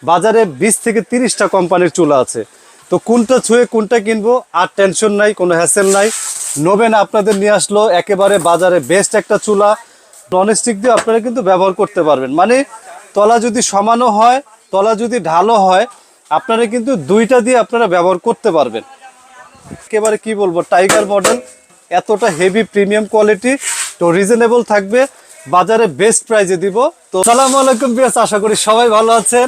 বাজারে 20 থেকে 30টা কোম্পানির চুলা আছে। তো কোনটা ছুঁয়ে কোনটা কিনবো আর টেনশন নাই, কোনো হ্যাসেল নাই। নোবেনা আপনাদের নিয়ে আসলো একেবারে বাজারে বেস্ট একটা চুলা। ননস্টিক দিয়ে আপনারা কিন্তু ব্যবহার করতে পারবেন, মানে তলা যদি সমানও হয়, তলা যদি ঢালও হয়, আপনারা কিন্তু দুইটা দিয়ে আপনারা ব্যবহার করতে পারবেন। একেবারে কি বলবো, টাইগার মডেল, এতটা হেভি প্রিমিয়াম কোয়ালিটি, তো রিজনেবল থাকবে, বাজারে বেস্ট প্রাইজে দিব। তো আসসালামু আলাইকুম ভিউয়ার্স, আশা করি সবাই ভালো আছেন।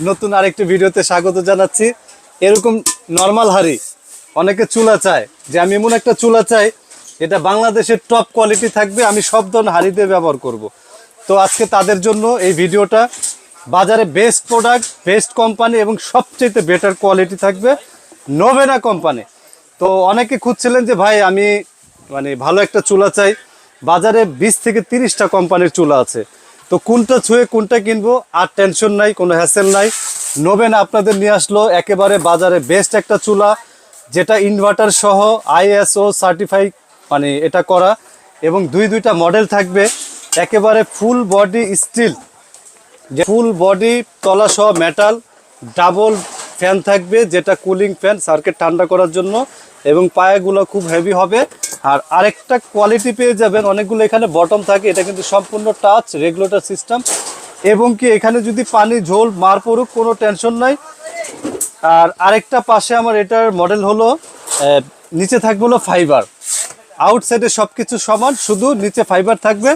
নতুন আরেকটি ভিডিওতে স্বাগত জানাচ্ছি। এরকম নরমাল হাঁড়ি অনেকে চুলা চায়, যে আমি এমন একটা চুলা চাই এটা বাংলাদেশের টপ কোয়ালিটি থাকবে, আমি সব ধরনের হাঁড়ি দিয়ে ব্যবহার করব। তো আজকে তাদের জন্য এই ভিডিওটা। বাজারে বেস্ট প্রোডাক্ট, বেস্ট কোম্পানি এবং সবচেয়ে বেটার কোয়ালিটি থাকবে নোবেনা কোম্পানি। তো অনেকে খুঁজছিলেন যে ভাই আমি মানে ভালো একটা চুলা চাই, বাজারে 20 থেকে 30টা কোম্পানির চুলা আছে, তো কোনটা ছুঁয়ে কোনটা কিনবো আর টেনশন নাই, কোনো হ্যাসেল নাই। নোবেনা আপনাদের নিয়ে আসলো একেবারে বাজারে বেস্ট একটা চুলা, যেটা ইনভার্টার সহ ISO সার্টিফাই মানে এটা করা, এবং দুইটা মডেল থাকবে। একেবারে ফুল বডি স্টিল, যে ফুল বডি তলা সহ মেটাল, ডাবল ফ্যান থাকবে, যেটা কুলিং ফ্যান সার্কিট ঠান্ডা করার জন্য, এবং পায়াগুলো খুব হেভি হবে। আর আরেকটা কোয়ালিটি পেয়ে যাবেন, অনেকগুলো এখানে বটম থাকে, এটা কিন্তু সম্পূর্ণ টাচ রেগুলেটর সিস্টেম, এবং কি এখানে যদি পানি ঝোল মার পড়ুক কোনো টেনশন নাই। আর আরেকটা পাশে আমার এটার মডেল হলো নিচে থাকবে হলো ফাইবার, আউটসাইডে সব কিছু সমান, শুধু নিচে ফাইবার থাকবে।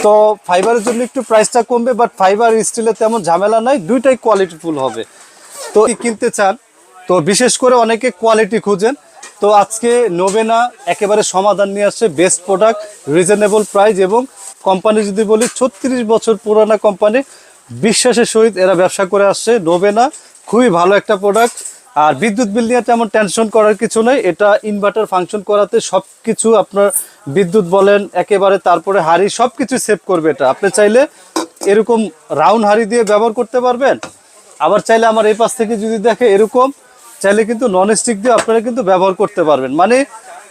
তো ফাইবারের জন্য একটু প্রাইসটা কমবে, বাট ফাইবার স্টিলের তেমন ঝামেলা নাই, দুইটাই কোয়ালিটিফুল হবে। তো কিনতে চান, তো বিশেষ করে অনেকে কোয়ালিটি খুঁজেন, তো আজকে নোবেনা একেবারে সমাধান নিয়ে আসছে, বেস্ট প্রোডাক্ট, রিজনেবল প্রাইস, এবং কোম্পানি যদি বলি 36 বছর পুরানা কোম্পানি, বিশ্বাসের সহিত এরা ব্যবসা করে আসছে। নোবেনা খুবই ভালো একটা প্রোডাক্ট। আর বিদ্যুৎ বিল নিয়ে তেমন টেনশন করার কিছু নেই, এটা ইনভার্টার ফাংশন করাতে সব কিছু আপনার বিদ্যুৎ বলেন একেবারে, তারপরে হাঁড়ি সব কিছু সেভ করবে এটা। আপনি চাইলে এরকম রাউন্ড হাঁড়ি দিয়ে ব্যবহার করতে পারবেন, আবার চাইলে আমার এই পাশ থেকে যদি দেখে এরকম, চাইলে কিন্তু ননস্টিক দিয়ে আপনারা কিন্তু ব্যবহার করতে পারবেন। মানে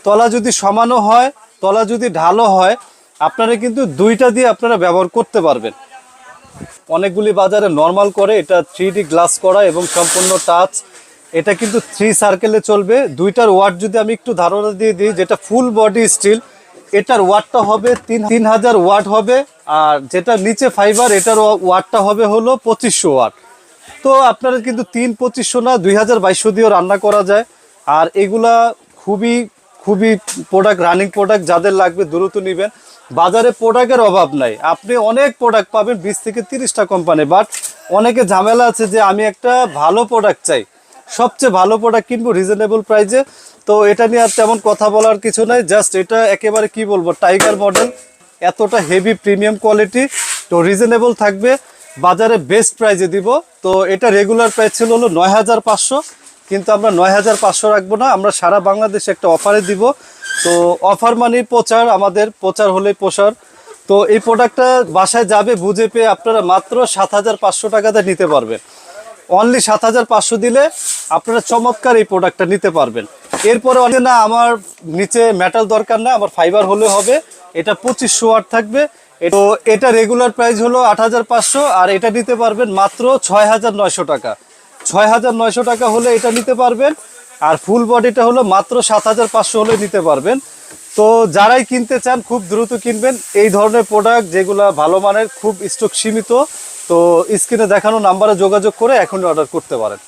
তলা যদি সমানও হয়, তলা যদি ঢালও হয়, আপনারা কিন্তু দুইটা দিয়ে আপনারা ব্যবহার করতে পারবেন। অনেকগুলি বাজারে নর্মাল করে, এটা 3D গ্লাস করা এবং সম্পূর্ণ টাচ, এটা কিন্তু 3 সার্কেলে চলবে। দুইটার ওয়াট যদি আমি একটু ধারণা দিয়ে দিই, যেটা ফুল বডি স্টিল, এটার ওয়াটটা হবে 3000 ওয়াট হবে, আর যেটা নিচে ফাইবার এটার ওয়াটটা হবে হলো 2500 ওয়াট। তো আপনারা কিন্তু 2500 না 2200 দিয়েও রান্না করা যায়। আর এগুলা খুবই খুবই প্রোডাক্ট, রানিং প্রোডাক্ট, যাদের লাগবে দ্রুত নেবেন। বাজারে প্রোডাক্টের অভাব নাই, আপনি অনেক প্রোডাক্ট পাবেন 20 থেকে 30টা কোম্পানি, বাট অনেকে ঝামেলা আছে যে আমি একটা ভালো প্রোডাক্ট চাই, সবচেয়ে ভালো প্রোডাক্ট কিনবো রিজনেবল প্রাইসে। তো এটা নিয়ে আর তেমন কথা বলার কিছু নাই, জাস্ট এটা একেবারে কি বলবো, টাইগার মডেল, এতটা হেভি প্রিমিয়াম কোয়ালিটি, তো রিজনেবল থাকবে, বাজারে বেস্ট প্রাইজে দিব। তো এটা রেগুলার প্রাইস ছিল হলো 9500, কিন্তু আমরা 9500 রাখবো না, আমরা সারা বাংলাদেশে একটা অফারে দিব। তো অফার মানে প্রচার, আমাদের প্রচার হলে প্রসার। তো এই প্রোডাক্টটা বাসায় যাবে বুঝে পেয়ে আপনারা মাত্র 7500 টাকাতে নিতে পারবেন। অনলি 7500 দিলে আপনারা চমৎকার এই প্রোডাক্টটা নিতে পারবেন। এরপরে না আমার নিচে মেটাল দরকার না, আমার ফাইবার হলে হবে, এটা 2500 ওয়াট থাকবে। তো এটা রেগুলার প্রাইস হলো 8500, আর এটা নিতে পারবেন মাত্র 6900 টাকা। 6900 টাকা হলে এটা নিতে পারবেন, আর ফুল বডিটা হলো মাত্র 7500 হলে নিতে পারবেন। তো যারাই কিনতে চান খুব দ্রুত কিনবেন এই ধরনের প্রোডাক্ট, যেগুলো ভালো মানের, খুব স্টক সীমিত। তো স্ক্রিনে দেখানো নাম্বারে যোগাযোগ করে এখনই অর্ডার করতে পারেন।